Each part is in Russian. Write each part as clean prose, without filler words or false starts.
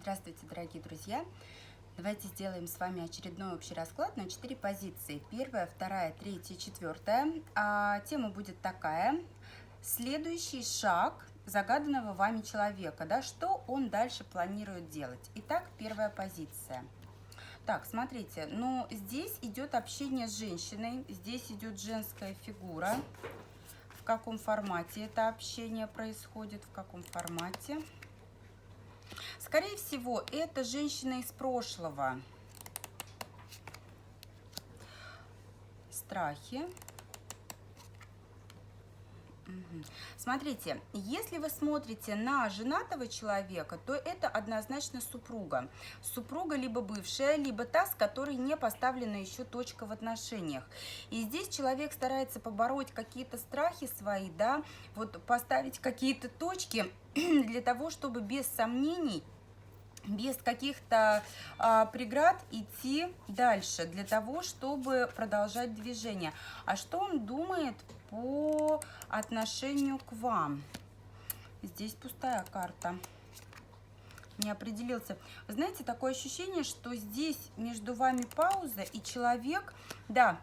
Здравствуйте, дорогие друзья! Давайте сделаем с вами очередной общий расклад на 4 позиции. Первая, вторая, третья, четвертая. Тема будет такая. Следующий шаг загаданного вами человека. Да, что он дальше планирует делать? Итак, первая позиция. Так, смотрите, здесь идет общение с женщиной, здесь идет женская фигура. В каком формате это общение происходит, в каком формате? Скорее всего, это женщина из прошлого. Страхи. Смотрите, если вы смотрите на женатого человека, то это однозначно супруга. Супруга либо бывшая, либо та, с которой не поставлена еще точка в отношениях. И здесь человек старается побороть какие-то страхи свои, да, вот поставить какие-то точки для того, чтобы без сомнений, без каких-то преград идти дальше, для того, чтобы продолжать движение. А что он думает по отношению к вам? Здесь пустая карта. Не определился. Вы знаете, такое ощущение, что здесь между вами пауза, и человек, да,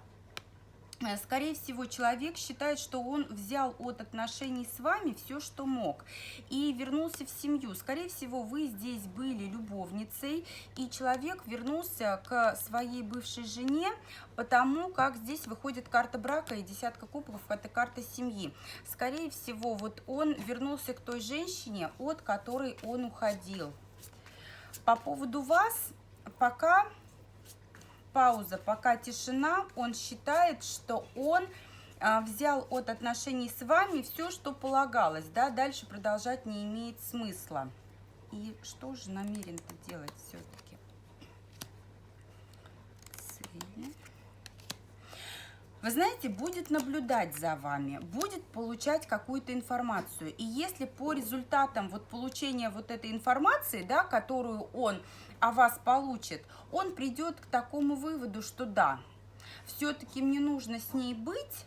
скорее всего, человек считает, что он взял от отношений с вами все, что мог, и вернулся в семью. Скорее всего, вы здесь были любовницей, и человек вернулся к своей бывшей жене, потому как здесь выходит карта брака, и десятка кубков – это карта семьи. Скорее всего, вот он вернулся к той женщине, от которой он уходил. По поводу вас пока пауза, пока тишина. Он считает, что он взял от отношений с вами все, что полагалось, да, дальше продолжать не имеет смысла. И что же намерен-то делать все-таки? Вы знаете, будет наблюдать за вами, будет получать какую-то информацию. И если по результатам вот получения вот этой информации, да, которую он о вас получит, он придет к такому выводу, что да, все-таки мне нужно с ней быть,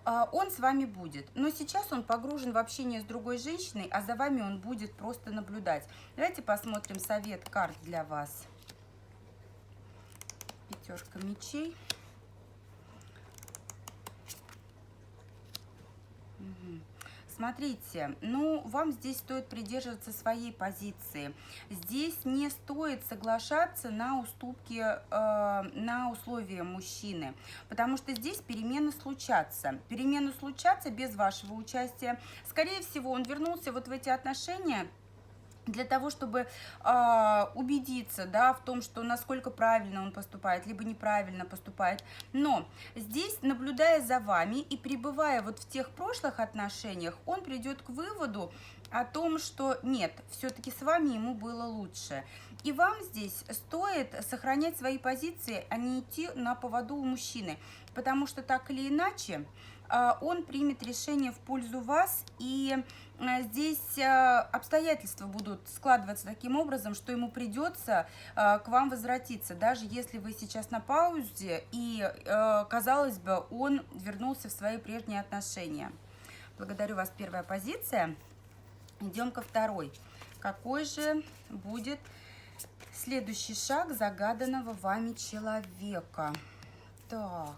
он с вами будет. Но сейчас он погружен в общение с другой женщиной, а за вами он будет просто наблюдать. Давайте посмотрим совет карт для вас. Пятерка мечей. Смотрите, вам здесь стоит придерживаться своей позиции. Здесь не стоит соглашаться на уступки, на условия мужчины, потому что здесь перемены случатся. Перемены случатся без вашего участия. Скорее всего, он вернулся вот в эти отношения для того, чтобы убедиться, да, в том, что насколько правильно он поступает, либо неправильно поступает. Но здесь, наблюдая за вами и пребывая вот в тех прошлых отношениях, он придет к выводу о том, что нет, все-таки с вами ему было лучше. И вам здесь стоит сохранять свои позиции, а не идти на поводу у мужчины, потому что так или иначе он примет решение в пользу вас, и здесь обстоятельства будут складываться таким образом, что ему придется к вам возвратиться, даже если вы сейчас на паузе, и, казалось бы, он вернулся в свои прежние отношения. Благодарю вас, первая позиция. Идем ко второй. Какой же будет следующий шаг загаданного вами человека? Так.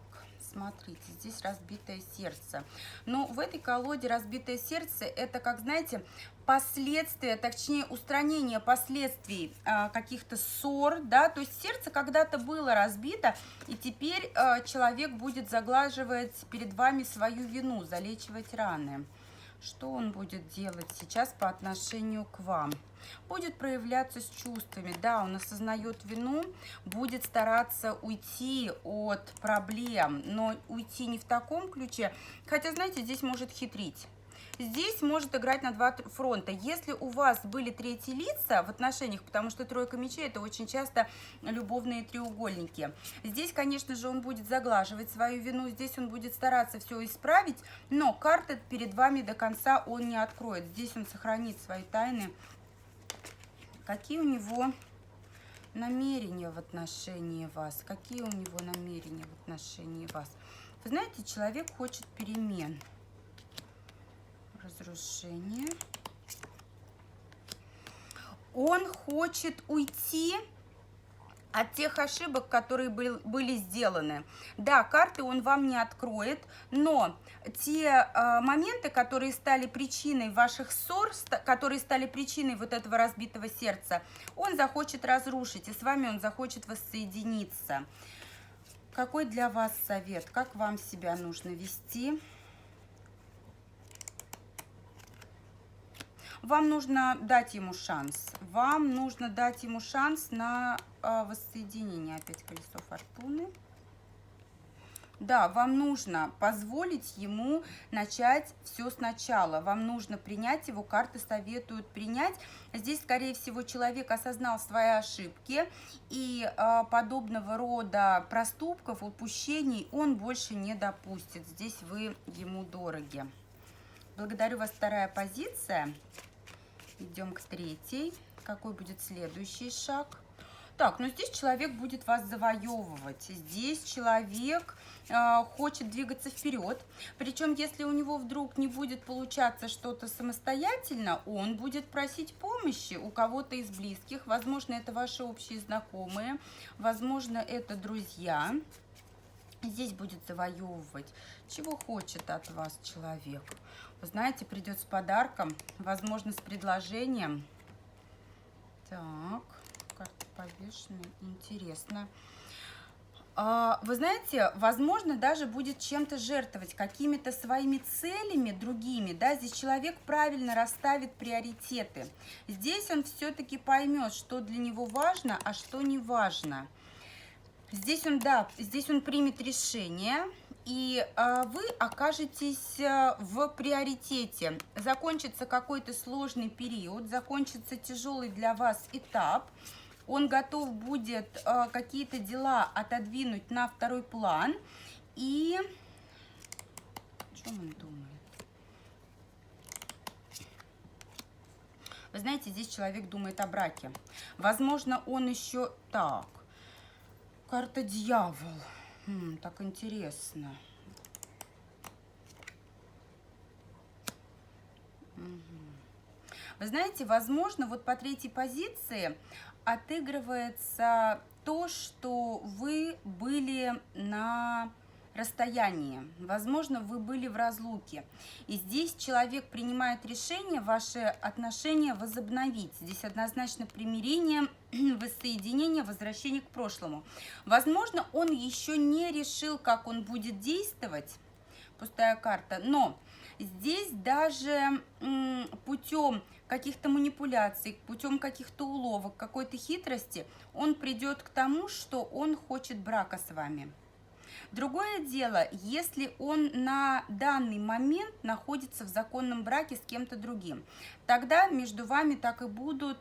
Смотрите, здесь разбитое сердце. Но в этой колоде разбитое сердце — это, как знаете, последствия, точнее устранение последствий каких-то ссор, да, то есть сердце когда-то было разбито, и теперь человек будет заглаживать перед вами свою вину, залечивать раны. Что он будет делать сейчас по отношению к вам? Будет проявляться с чувствами, да, он осознает вину, будет стараться уйти от проблем, но уйти не в таком ключе, хотя, знаете, здесь может хитрить. Здесь может играть на два фронта. Если у вас были третьи лица в отношениях, потому что тройка мечей — это очень часто любовные треугольники. Здесь, конечно же, он будет заглаживать свою вину, здесь он будет стараться все исправить, но карты перед вами до конца он не откроет. Здесь он сохранит свои тайны. Какие у него намерения в отношении вас? Какие у него намерения в отношении вас? Вы знаете, человек хочет перемен. Разрушение. Он хочет уйти от тех ошибок, которые были сделаны. Да, карты он вам не откроет, но те моменты, которые стали причиной ваших ссор, которые стали причиной вот этого разбитого сердца, он захочет разрушить, и с вами он захочет воссоединиться. Какой для вас совет? Как вам себя нужно вести? Вам нужно дать ему шанс. Вам нужно дать ему шанс на воссоединение. Опять колесо фортуны. Да, вам нужно позволить ему начать все сначала. Вам нужно принять его. Карты советуют принять. Здесь, скорее всего, человек осознал свои ошибки. И подобного рода проступков, упущений он больше не допустит. Здесь вы ему дороги. Благодарю вас. Вторая позиция. Идем к третьей. Какой будет следующий шаг? Так, ну здесь человек будет вас завоевывать. Здесь человек хочет двигаться вперед. Причем, если у него вдруг не будет получаться что-то самостоятельно, он будет просить помощи у кого-то из близких. Возможно, это ваши общие знакомые. Возможно, это друзья. Здесь будет завоевывать. Чего хочет от вас человек? Вы знаете, придет с подарком, возможно, с предложением. Так, карта повешенная, интересно. Вы знаете, возможно, даже будет чем-то жертвовать, какими-то своими целями другими, да, здесь человек правильно расставит приоритеты. Здесь он все-таки поймет, что для него важно, а что не важно. Здесь он, да, здесь он примет решение, и вы окажетесь в приоритете. Закончится какой-то сложный период, закончится тяжелый для вас этап. Он готов будет какие-то дела отодвинуть на второй план. И о чем он думает? Вы знаете, здесь человек думает о браке. Возможно, он еще... Так, карта дьявол. Так интересно. Вы знаете, возможно, вот по третьей позиции отыгрывается то, что вы были на расстоянии. Возможно, вы были в разлуке. И здесь человек принимает решение ваши отношения возобновить. Здесь однозначно примирение, воссоединение, возвращение к прошлому. Возможно, он еще не решил, как он будет действовать. Пустая карта. Но здесь даже путем каких-то манипуляций, путем каких-то уловок, какой-то хитрости, он придет к тому, что он хочет брака с вами. Другое дело, если он на данный момент находится в законном браке с кем-то другим, тогда между вами так и будут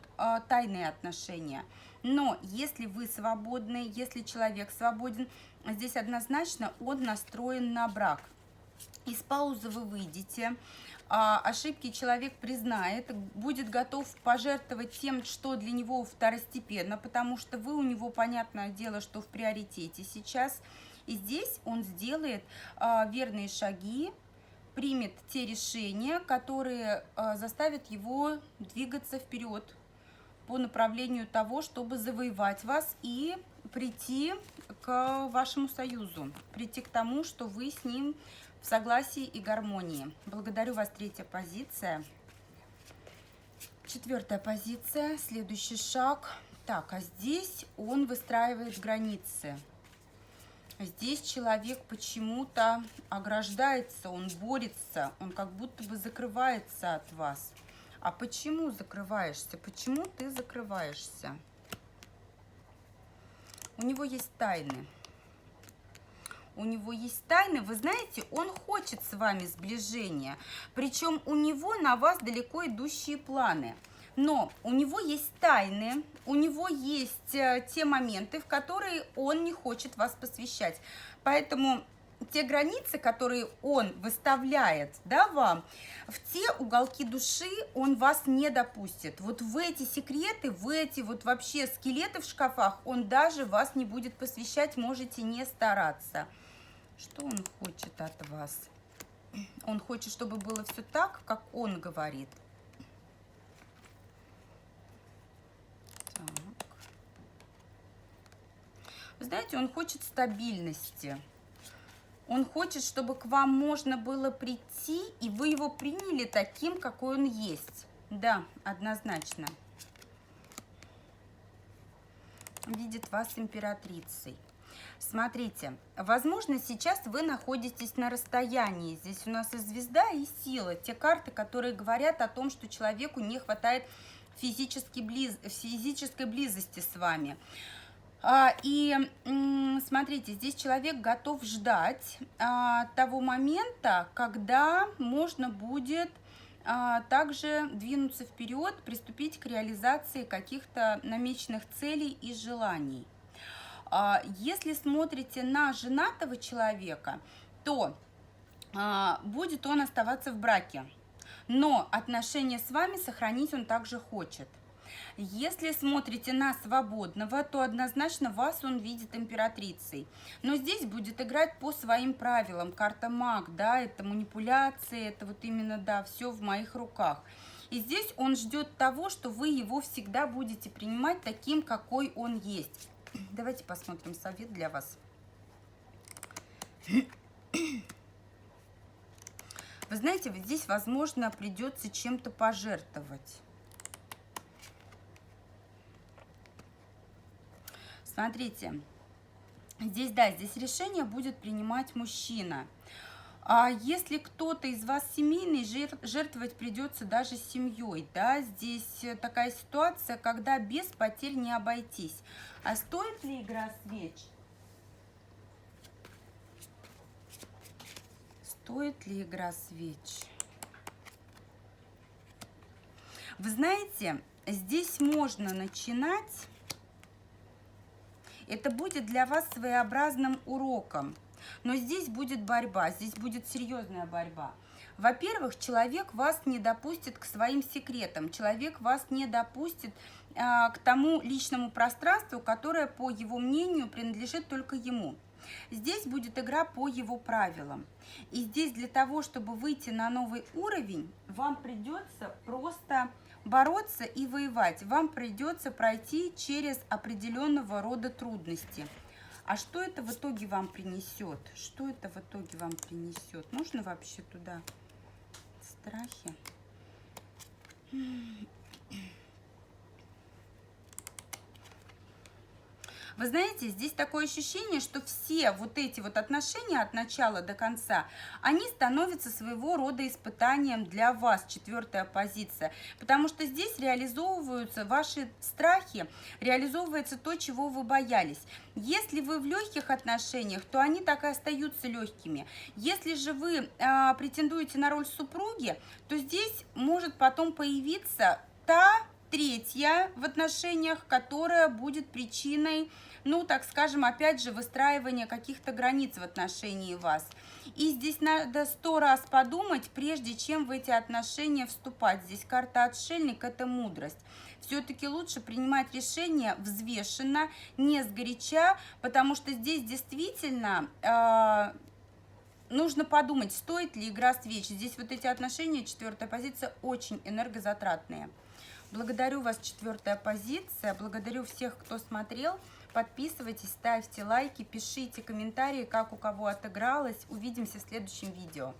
тайные отношения. Но если вы свободны, если человек свободен, здесь однозначно он настроен на брак. Из паузы вы выйдете, ошибки человек признает, будет готов пожертвовать тем, что для него второстепенно, потому что вы у него, понятное дело, что в приоритете сейчас. И здесь он сделает верные шаги, примет те решения, которые заставят его двигаться вперед по направлению того, чтобы завоевать вас и прийти к вашему союзу, прийти к тому, что вы с ним в согласии и гармонии. Благодарю вас. Третья позиция. Четвертая позиция. Следующий шаг. Так, а здесь он выстраивает границы. Здесь человек почему-то ограждается, он борется, он как будто бы закрывается от вас. А почему закрываешься? Почему ты закрываешься? У него есть тайны. У него есть тайны, вы знаете, он хочет с вами сближения. Причем у него на вас далеко идущие планы. Но у него есть тайны, у него есть те моменты, в которые он не хочет вас посвящать. Поэтому те границы, которые он выставляет, да, вам, в те уголки души он вас не допустит. Вот в эти секреты, в эти вот вообще скелеты в шкафах он даже вас не будет посвящать, можете не стараться. Что он хочет от вас? Он хочет, чтобы было все так, как он говорит. Вы знаете, он хочет стабильности. Он хочет, чтобы к вам можно было прийти, и вы его приняли таким, какой он есть. Да, однозначно. Видит вас императрицей. Смотрите, возможно, сейчас вы находитесь на расстоянии. Здесь у нас и звезда, и сила. Те карты, которые говорят о том, что человеку не хватает физической близости с вами. И смотрите, здесь человек готов ждать того момента, когда можно будет также двинуться вперед, приступить к реализации каких-то намеченных целей и желаний. Если смотрите на женатого человека, то будет он оставаться в браке, но отношения с вами сохранить он также хочет. Если смотрите на свободного, то однозначно вас он видит императрицей. Но здесь будет играть по своим правилам. Карта маг, да, это манипуляции, это вот именно, да, все в моих руках. И здесь он ждет того, что вы его всегда будете принимать таким, какой он есть. Давайте посмотрим совет для вас. Вы знаете, вот здесь, возможно, придется чем-то пожертвовать. Смотрите, здесь, да, здесь решение будет принимать мужчина. А если кто-то из вас семейный, жертвовать придется даже семьей, да, здесь такая ситуация, когда без потерь не обойтись. А стоит ли игра свеч? Стоит ли игра свеч? Вы знаете, здесь можно начинать. Это будет для вас своеобразным уроком. Но здесь будет борьба, здесь будет серьезная борьба. Во-первых, человек вас не допустит к своим секретам, человек вас не допустит к тому личному пространству, которое, по его мнению, принадлежит только ему. Здесь будет игра по его правилам. И здесь для того, чтобы выйти на новый уровень, вам придется просто бороться и воевать. Вам придется пройти через определенного рода трудности. А что это в итоге вам принесет? Что это в итоге вам принесет? Можно вообще туда страхи? Вы знаете, здесь такое ощущение, что все вот эти вот отношения от начала до конца, они становятся своего рода испытанием для вас, 4-я позиция. Потому что здесь реализовываются ваши страхи, реализовывается то, чего вы боялись. Если вы в легких отношениях, то они так и остаются легкими. Если же вы претендуете на роль супруги, то здесь может потом появиться та 3-я в отношениях, которая будет причиной, ну, так скажем, опять же, выстраивания каких-то границ в отношении вас. И здесь надо 100 раз подумать, прежде чем в эти отношения вступать. Здесь карта отшельник – это мудрость. Все-таки лучше принимать решения взвешенно, не сгоряча, потому что здесь действительно нужно подумать, стоит ли игра свеч. Здесь вот эти отношения, 4-я позиция, очень энергозатратные. Благодарю вас, 4-я позиция. Благодарю всех, кто смотрел. Подписывайтесь, ставьте лайки, пишите комментарии, как у кого отыгралось. Увидимся в следующем видео.